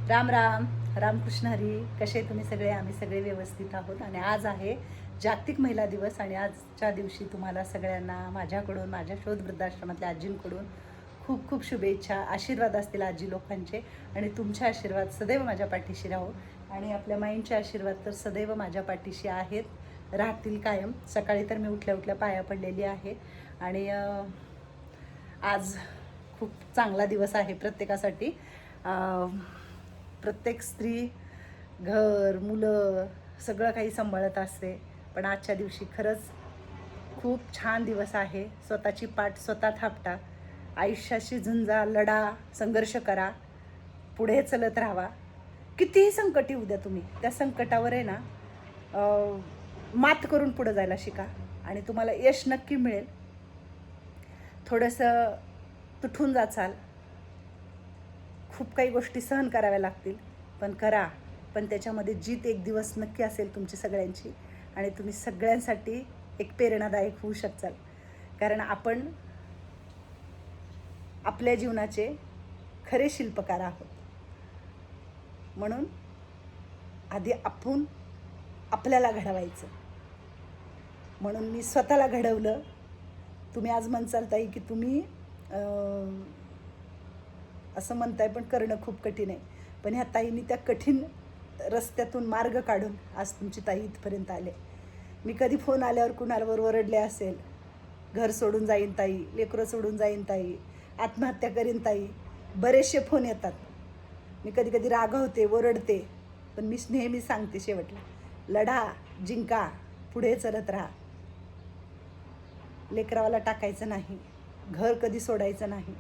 राम राम रामकृष्ण हरी. कसे तुम्ही सगळे? आम्ही सगळे व्यवस्थित आहोत. आणि आज आहे जागतिक महिला दिवस आणि आजच्या दिवशी तुम्हाला सगळ्यांना माझ्याकडून, माझ्या शोध वृद्धाश्रमातल्या आजींकडून खूप खूप शुभेच्छा. आशीर्वाद असतील आजी लोकांचे आणि तुमचे आशीर्वाद सदैव माझ्या पाठीशी राहो. आणि आपल्या माईंचे आशीर्वाद तर सदैव माझ्या पाठीशी आहेत, राहतील कायम. सकाळी तर मी उठल्या उठल्या पाया पडलेली आहे. आणि आज खूप चांगला दिवस आहे प्रत्येकासाठी. प्रत्येक स्त्री घर, मुलं सगळं काही सांभाळत असते, पण आजच्या दिवशी खरंच खूप छान दिवस आहे. स्वतःची पाठ स्वतः थापटा, आयुष्याशी झुंजा, लढा, संघर्ष करा, पुढे चलत राहावा. कितीही संकट येऊ द्या, तुम्ही त्या संकटावर आहे ना मात करून पुढे जायला शिका आणि तुम्हाला यश नक्की मिळेल. थोडंसं तुटून जाचाल, खूप काही गोष्टी सहन कराव्या लागतील, पण करा. पण त्याच्यामध्ये जीत एक दिवस नक्की असेल तुमची सगळ्यांची आणि तुम्ही सगळ्यांसाठी एक प्रेरणादायक होऊ शकाल. कारण आपण आपल्या जीवनाचे खरे शिल्पकार आहोत. म्हणून आधी आपण आपल्याला घडवायचं. म्हणून मी स्वतःला घडवलं. तुम्ही आज म्हणसाल ताई की तुम्ही असं म्हणताय, पण करणं खूप कठीण आहे. पण ह्या ताईंनी त्या कठीण रस्त्यातून मार्ग काढून आज तुमची ताई इथपर्यंत आले. मी कधी फोन आल्यावर कुणावर ओरडले असेल, घर सोडून जाईन ताई, लेकरं सोडून जाईन ताई, आत्महत्या करीन ताई, बरेचसे फोन येतात. मी कधी कधी रागवते, ओरडते, पण मी नेहमी सांगते शेवटला, लढा, जिंका, पुढे चलत राहा. लेकरावाला टाकायचं नाही, घर कधी सोडायचं नाही.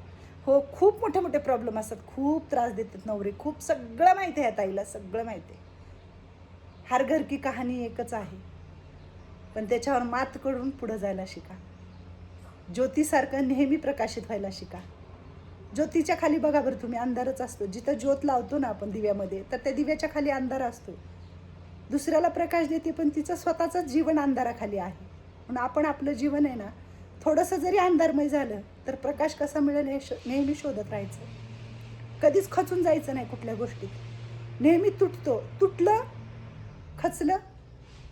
हो, खूप मोठे मोठे प्रॉब्लेम असतात, खूप त्रास देतात नवरे, खूप सगळं माहिती आहे ताईला, सगळं माहिती आहे. हर घर की कहाणी एकच आहे, पण त्याच्यावर मात करून पुढं जायला शिका. ज्योतीसारखं नेहमी प्रकाशित व्हायला शिका. ज्योतीच्या खाली बघा बरं तुम्ही, अंधारच असतो. जिथं ज्योत लावतो ना आपण दिव्यामध्ये, तर त्या दिव्याच्या खाली अंधार असतो. दुसऱ्याला प्रकाश देते, पण तिचं स्वतःचं जीवन अंधाराखाली आहे. म्हणून आपण आपलं जीवन आहे ना, थोडंसं जरी अंधारमय झालं तर प्रकाश कसा मिळेल हे नेहमी शोधत राहायचं. कधीच खचून जायचं नाही कुठल्या गोष्टीत. नेहमी तुटलं, खचलं,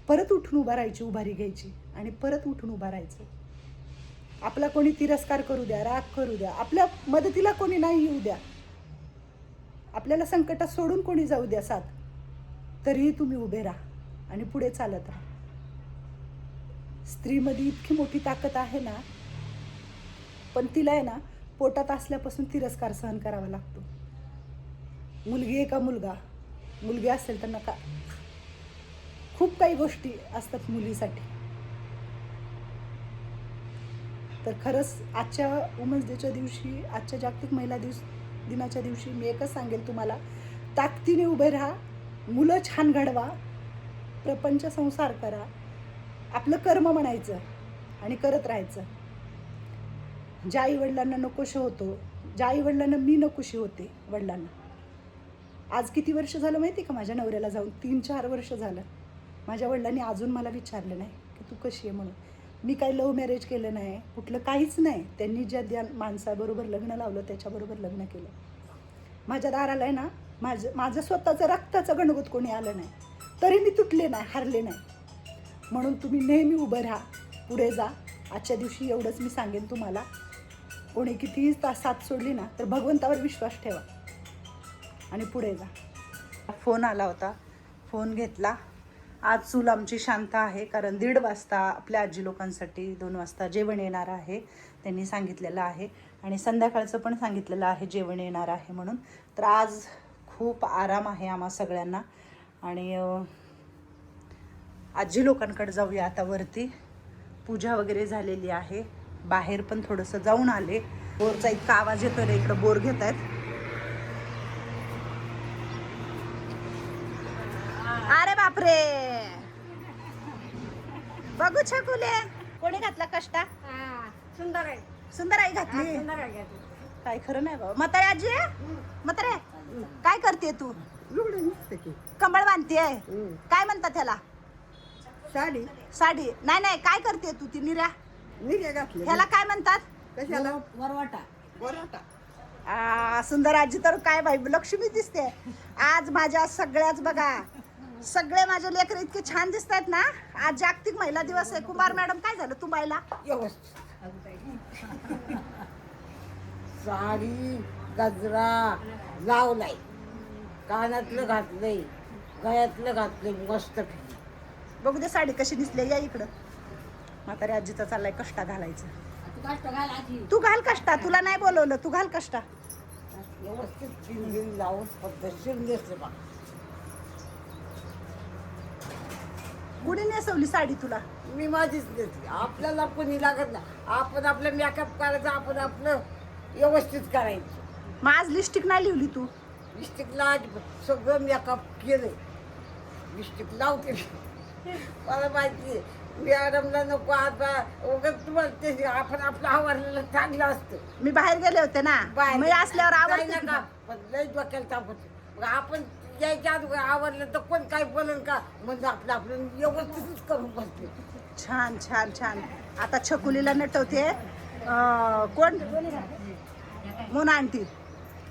परत उठून उभा राहायची, उभारी घ्यायची आणि परत उठून उभा राहायचं. आपला कोणी तिरस्कार करू द्या, राग करू द्या, आपल्या मदतीला कोणी नाही येऊ द्या, आपल्याला संकटात सोडून कोणी जाऊ द्या साथ, तरीही तुम्ही उभे राहा आणि पुढे चालत राहा. स्त्रीमध्ये इतकी मोठी ताकद आहे ना, पण तिला आहे ना पोटात असल्यापासून तिरस्कार सहन करावा लागतो. मुलगी आहे का मुलगा, मुलगी असेल तर नका, खूप काही गोष्टी असतात मुलीसाठी. तर खरंच आजच्या वुमन्स डेच्या दिवशी, आजच्या जागतिक महिला दिनाच्या दिवशी मी एकच सांगेल तुम्हाला, ताकदीने उभे राहा, मुलं छान घडवा, प्रपंच संसार करा, आपलं कर्म म्हणायचं आणि करत राहायचं. ज्या आईवडिलांना नकोशी होतो, ज्या आईवडिलांना मी नकोशी होते वडिलांना, आज किती वर्ष झालं माहिती का माझ्या नवऱ्याला जाऊन, 3-4 वर्ष झालं. माझ्या वडिलांनी अजून मला विचारलं नाही की तू कशी आहे म्हणून. मी काही लव्ह मॅरेज केलं नाही, कुठलं काहीच नाही. त्यांनी ज्या माणसाबरोबर लग्न लावलं त्याच्याबरोबर लग्न केलं. माझ्या दाराला आहे ना माझं स्वतःचं रक्ताचं गणगोत कोणी आलं नाही, तरी मी तुटले नाही, हारले नाही. म्हणून तुम्ही नेहमी उभं राहा, पुढे जा. आजच्या दिवशी एवढंच मी सांगेन तुम्हाला. कोणी कितीही साथ सोडली ना तर भगवंतावर विश्वास ठेवा आणि पुढे जा. फोन आला होता, फोन घेतला. आज चूल आमची शांत आहे, कारण 1:30 वाजता आपल्या आजी लोकांसाठी 2 वाजता जेवण येणार आहे, त्यांनी सांगितलेलं आहे. आणि संध्याकाळचं पण सांगितलेलं आहे जेवण येणार आहे म्हणून. तर आज खूप आराम आहे आम्हा सगळ्यांना. आणि आजी लोकांकडे जाऊया आता वरती. पूजा वगैरे झालेली आहे. बाहेर पण थोडंसं जाऊन आले. बोरचा इतका आवाज येतोय ना, इकडं बोर घेत आहेत. अरे बापरे, बघू छकुले कोणी घातला कष्टा? सुंदर आहे, सुंदर आई घातली. सुंदर आहे. काय खरं नाही बाबा. म्हातारे आजी, म्हातारे काय करते तू? कंबळ बांधते, काय म्हणतात त्याला? साडी साडी नाही नाही, काय करते तू? ती निर्या निर्या घातली. ह्याला काय म्हणतात? कशाला? वरवाटा. वरवाटा सुंदर आजी तर काय बाई लक्ष्मी दिसते आज माझ्या सगळ्याच बघा. सगळे माझे लेकर इतके छान दिसत आहेत ना. आज जागतिक महिला दिवस आहे. कुमार मॅडम काय झालं तुम्हाला? साडी गजरा लावलाय, कानातलं घातलंय, गळ्यातलं घातलंय, मस्त बघू दे साडी कशी दिसली. या इकडं. म्हातारी आजीचा चाललाय कष्टा घालायचं. तू घाल कष्टा, तुला नाही बोलवलं, तू घाल कष्टा. व्यवस्थित पिंडी लावून पद्धतशीर नेसलं बा. कुणी नेसवली साडी तुला? मी माझीच नेसली. आपल्याला कोणी लागत ना. आपण आपलं मेकअप करायचं, आपण आपलं व्यवस्थित करायचं. मग आज लिपस्टिक नाही लिवली तू? लिपस्टिकला सगळं मेकअप केलं. लिपस्टिक लावते मला माहिती. मॅडमला नको आता उगाच तुम्हाला ते आपण आपलं आवरलेलं चांगलं असतं. मी बाहेर गेले होते ना, मी असल्यावर आवडते का पण लय डोक्याला ताप होते. मग आपण यायच्या आधी आवरलं तर कोण काय बोलेल का, म्हणजे आपलं आपलं व्यवस्थितच करून बसते. छान छान छान. आता छकुलीला नटवते कोण? मोना आंटी.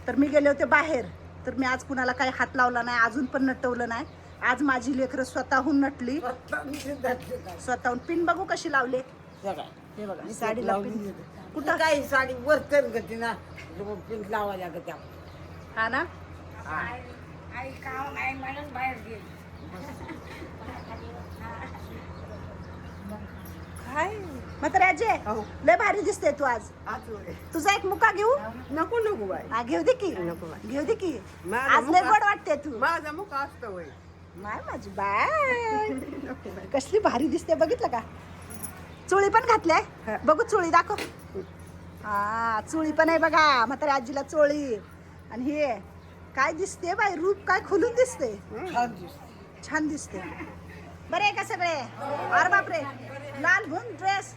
तर मी गेले होते बाहेर, तर मी आज कुणाला काही हात लावला नाही, अजून पण नटवलं नाही. आज माझी लेकरं स्वतःहून नटली. स्वतःहून. पिन बघू कशी लावले. हे बघा साडीला पिन. कुठं काही साडी वर तर गती ना पिन लावायला लागत. हा ना. आई काम आहे म्हणून बाहेर गेली. काय म्हातारी आजी लय भारी दिसते तू आज. तुझा एक मुका घेऊ? नको नको बाई. हा घेऊ दे की. नको बाई. घेऊ दे की. आज लय गोड वाटते तू. माझा मुख असतो होय. माय माझी बाय कसली भारी दिसते बघितलं का? चोळी पण घातल्या बघू. चोळी दाखव. हा चोळी पण आहे बघा म्हातारी आजीला चोळी. आणि हे काय दिसते बाई, रूप काय खुलून दिसते. छान दिसते. बरे का सगळे? अरे बापरे लाल भून ड्रेस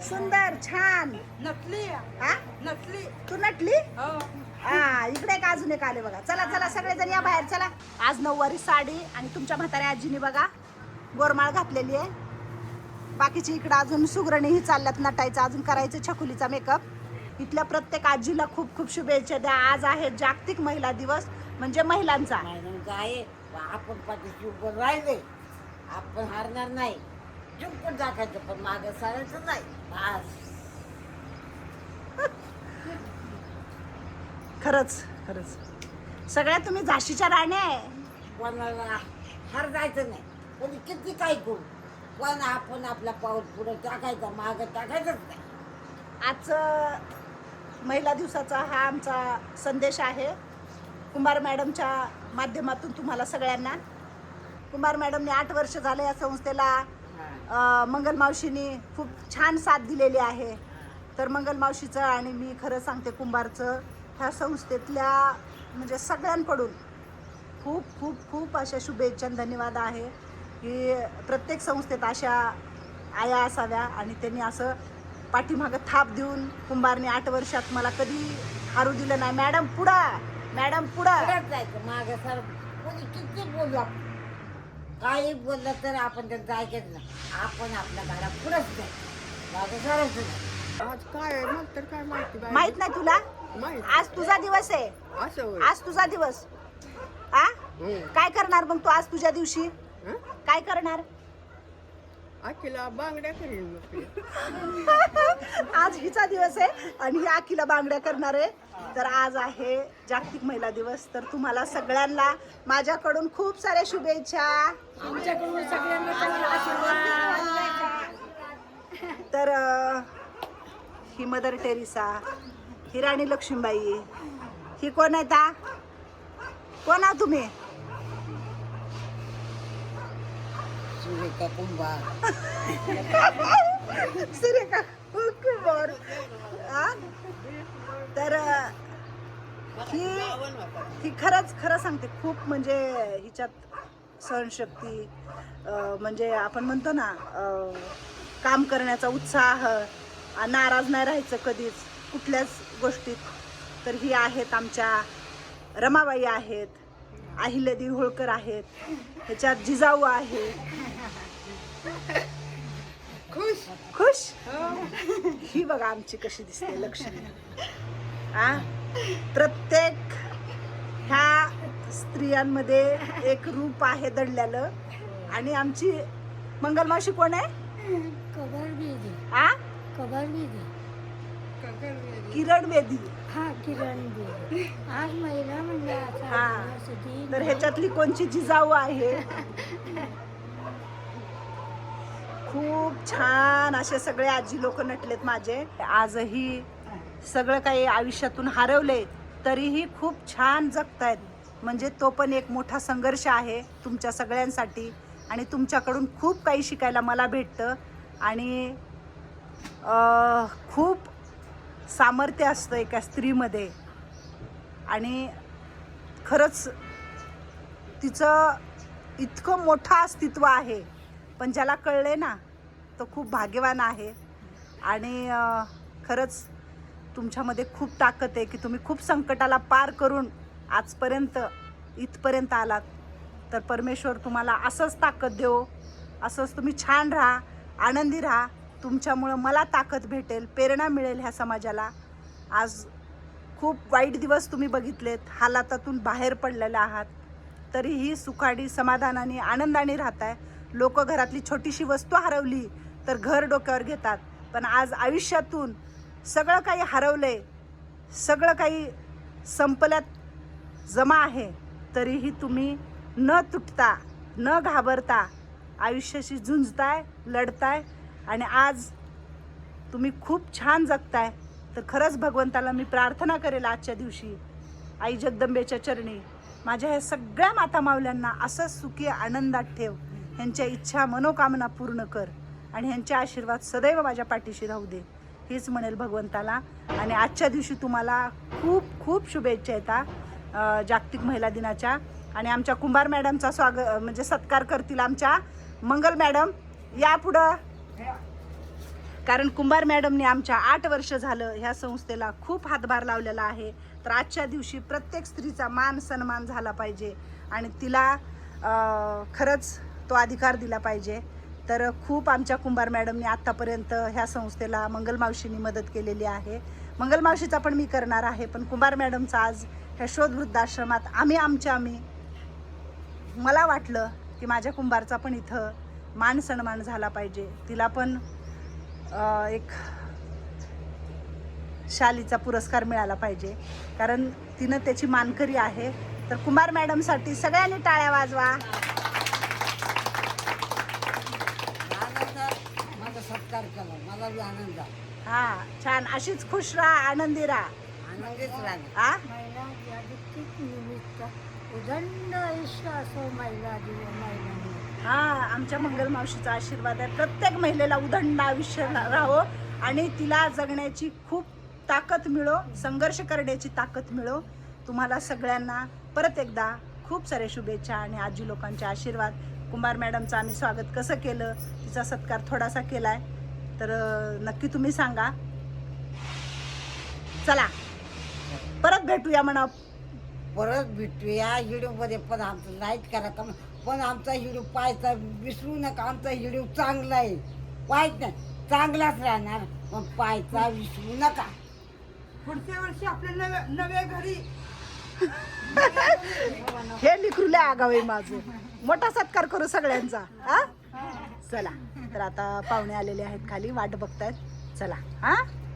सुंदर छान. नटली. हा नटली. तू नटली? हा इकडे एक अजून एक आले बघा. चला चला सगळेजण या बाहेर चला. आज नऊवारी साडी आणि तुमच्या म्हाताऱ्या आजीने बघा गोरमाळ घातलेली आहे. बाकीची इकडं अजून सुगरणी ही चालल्यात नटायचं, अजून करायचं छकुलीचा मेकअप. इथल्या प्रत्येक आजीला खूप खूप शुभेच्छा द्या. आज आहे जागतिक महिला दिवस, म्हणजे महिलांचा. आहे. आपण पाठीशी उभं राहिले, आपण हारणार नाही. जिंकून टाकायचं पण मागे सारायचं नाही. खरंच खरंच सगळ्या तुम्ही झाशीच्या राण्या आहे. कोणाला हार जायचं नाही. कोणी किती काय करू, पण आपण आपला पाऊल पुढे टाकायचा, मागं टाकायचंच नाही. आज महिला दिवसाचा हा आमचा संदेश आहे कुंभार मॅडमच्या माध्यमातून तुम्हाला सगळ्यांना. कुंभार मॅडमने 8 वर्ष झाले या संस्थेला. मंगल मावशींनी खूप छान साथ दिलेली आहे. तर मंगल मावशीचं आणि मी खरं सांगते कुंभारचं ह्या संस्थेतल्या म्हणजे सगळ्यांकडून खूप खूप खूप अशा शुभेच्छा धन्यवाद आहे की प्रत्येक संस्थेत अशा आया असाव्या. आणि त्यांनी असं पाठीमागं थाप देऊन कुंभारने 8 वर्षात मला कधी हारू दिलं नाही. मॅडम पुढं, मॅडम पुढं जायचं. मागं सर कोणी किती बोलू, काही बोललं तर आपण त्यांचं ऐकायचं ना. आपण आपल्या घरा पुढंच जायचं, मागं सरायचं नाही. आज काय मग तर काय माहिती माहित नाही तुला? आज तुझा दिवस आहे. आज तुझा दिवस. आ काय करणार मग तू आज तुझ्या दिवशी? काय करणार? अखिला बांगड्या करीन. आज हिचा दिवस आहे आणि ही अखिला बांगड्या करणार आहे. तर आज आहे जागतिक महिला दिवस. तर तुम्हाला सगळ्यांना माझ्याकडून खूप साऱ्या शुभेच्छा. आमच्याकडून सगळ्यांना आशीर्वाद. तर ही मदर टेरेसा, ही राणी लक्ष्मीबाई, ही कोण आहे ता? कोण आहात तुम्ही? सुरेखा कुंभार. सुरेखा कुंभार. तर ही खरंच खरं सांगते खूप म्हणजे हिच्यात सहनशक्ती म्हणजे आपण म्हणतो ना काम करण्याचा उत्साह, नाराज नाही राहायचं कधीच कुठल्याच गोष्टीत. तर ही आहेत आमच्या रमाबाई आहेत, अहिल्यादेवी होळकर आहेत, ह्याच्यात जिजाऊ आहे. खुश खुश. ही बघा आमची कशी दिसते लक्ष्मी. प्रत्येक ह्या स्त्रियांमध्ये एक रूप आहे दडलेलं. आणि आमची मंगलमावशी कोण आहे? किरण बेदी. किरण बेदी. आज महिला मंडळाचा तर ह्याच्यातली कोणची जिजाऊ आहे. खूप छान असे सगळे आजी लोक नटलेत माझे. आजही सगळं काही आयुष्यातून हरवले तरीही खूप छान जगतायत. म्हणजे तो पण एक मोठा संघर्ष आहे तुमच्या सगळ्यांसाठी. आणि तुमच्याकडून खूप काही शिकायला मला भेटतं. आणि खूप सामर्थ्य असतं एका स्त्रीमध्ये. आणि खरंच तिचं इतकं मोठं अस्तित्व आहे. पण ज्याला कळले ना तो खूप भाग्यवान आहे. आणि खरंच तुमच्यामध्ये खूप ताकद आहे की तुम्ही खूप संकटाला पार करून आजपर्यंत इथपर्यंत आलात. तर परमेश्वर तुम्हाला असंच ताकद देवो. असंच तुम्ही छान राहा, आनंदी राहा. तुमच्यामुळं मला ताकद भेटेल, प्रेरणा मिळेल ह्या समाजाला. आज खूप वाईट दिवस तुम्ही बघितलेत, हालातातून बाहेर पडलेले आहात, तरीही सुखाडी समाधानाने आनंदाने राहताय. लोक घरातली छोटीशी वस्तू हरवली तर घर डोक्यावर घेतात. पण आज आयुष्यातून सगळं काही हरवलंय, सगळं काही संपल्यात जमा आहे, तरीही तुम्ही न तुटता न घाबरता आयुष्याशी झुंजताय, लढताय. आणि आज तुम्ही खूप छान जगताय. तर खरंच भगवंताला मी प्रार्थना करेल आजच्या दिवशी आई जगदंबेच्या चरणी, माझ्या ह्या सगळ्या माता मावल्यांना असंच सुखी आनंदात ठेव. ह्यांच्या इच्छा मनोकामना पूर्ण कर आणि ह्यांचे आशीर्वाद सदैव माझ्या पाठीशी राहू दे, हेच म्हणेल भगवंताला. आणि आजच्या दिवशी तुम्हाला खूप खूप शुभेच्छा येतात जागतिक महिला दिनाच्या. आणि आमच्या कुंभार मॅडमचा स्वागत म्हणजे सत्कार करतील आमच्या मंगल मॅडम. या पुढं. कारण कुंभार मॅडमने आमच्या 8 वर्ष झालं ह्या संस्थेला खूप हातभार लावलेला आहे. तर आजच्या दिवशी प्रत्येक स्त्रीचा मान सन्मान झाला पाहिजे आणि तिला खरंच तो अधिकार दिला पाहिजे. तर खूप आमच्या कुंभार मॅडमने आत्तापर्यंत ह्या संस्थेला मंगलमावशींनी मदत केलेली आहे. मंगलमावशीचा पण मी करणार आहे. पण कुंभार मॅडमचा आज ह्या शोध वृद्धाश्रमात आम्ही मला वाटलं की माझ्या कुंभारचा पण इथं मान सन्मान झाला पाहिजे. तिला पण एक शालीचा पुरस्कार मिळाला पाहिजे, कारण तिनं त्याची मानकरी आहे. तर कुंभार मॅडमसाठी सगळ्यांनी टाळ्या वाजवा. माझा सत्कार केला, मला बी आनंद झाला. छान. अशीच खुश राहा, आनंदी राहा. आनंदीच राहिला. महिला जागतिक निमित्त उदंड आयुष्य असो महिला महिलांना. आमच्या मंगल मावशीचा आशीर्वाद आहे. प्रत्येक महिलेला उदंड आयुष्य राहो आणि तिला जगण्याची खूप ताकद मिळो, संघर्ष करण्याची ताकद मिळो. तुम्हाला सगळ्यांना परत एकदा खूप सारे शुभेच्छा आणि आजी लोकांचे आशीर्वाद. कुंभार मॅडमचं आम्ही स्वागत कसं केलं, तिचा सत्कार थोडासा केलाय, तर नक्की तुम्ही सांगा. चला परत भेटूया म्हणा. परत भेटूया व्हिडिओमध्ये. पण आमचं लाईक करा, पण आमचा व्हिडिओ पाहायचा विसरू नका. आमचा व्हिडिओ चांगला आहे, पाहायच नाही चांगलाच राहणार, पण पाहायचा विसरू नका. पुढच्या वर्षी आपल्या नव्या घरी हे लिखरूले आगावे माझं. मोठा सत्कार करू सगळ्यांचा. चला. तर आता पाहुणे आलेले आहेत खाली, वाट बघतायत. चला.